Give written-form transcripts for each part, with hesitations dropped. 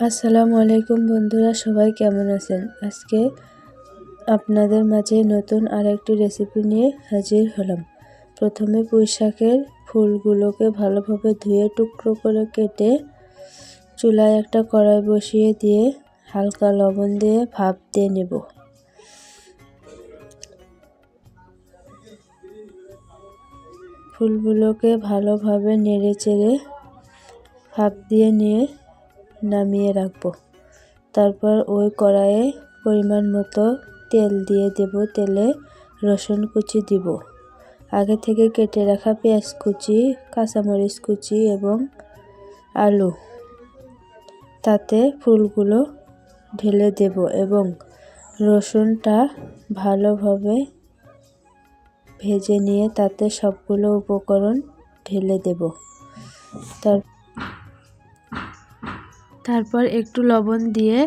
আসসালামু আলাইকুম বন্ধুরা, সবাই কেমন আছেন? আজকে আপনাদের মাঝে নতুন আরেকটি রেসিপি নিয়ে হাজির হলাম। প্রথমে পুঁইশাকের ফুলগুলোকে ভালোভাবে ধুয়ে টুকরো করে কেটে চুলায় একটা কড়াই বসিয়ে দিয়ে হালকা লবণ দিয়ে ভাপ দিয়ে নেব। ফুলগুলোকে ভালোভাবে নেড়ে চেড়ে ভাপ দিয়ে নিয়ে নামিয়ে রাখবো। তারপর ওই কড়াইয়ে পরিমাণ মতো তেল দিয়ে দেব। তেলে রসুন কুচি দিব, আগে থেকে কেটে রাখা পেঁয়াজ কুচি, কাঁচামরিচ কুচি এবং আলু, তাতে ফুলগুলো ঢেলে দেব এবং রসুনটা ভালোভাবে ভেজে নিয়ে তাতে সবগুলো উপকরণ ঢেলে দেব। তারপর একটু লবণ দিয়ে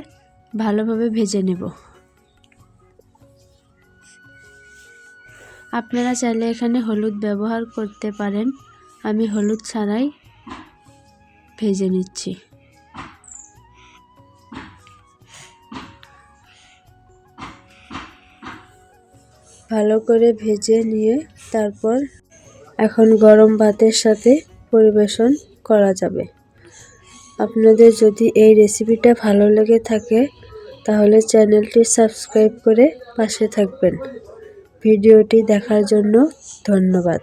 ভালোভাবে ভেজে নেব। আপনারা চাইলে এখানে হলুদ ব্যবহার করতে পারেন, আমি হলুদ ছাড়াই ভেজে নিচ্ছি। ভালো করে ভেজে নিয়ে তারপর এখন গরম ভাতের সাথে পরিবেশন করা যাবে। আপনাদের যদি এই রেসিপিটা ভালো লেগে থাকে তাহলে চ্যানেলটি সাবস্ক্রাইব করে পাশে থাকবেন। ভিডিওটি দেখার জন্য ধন্যবাদ।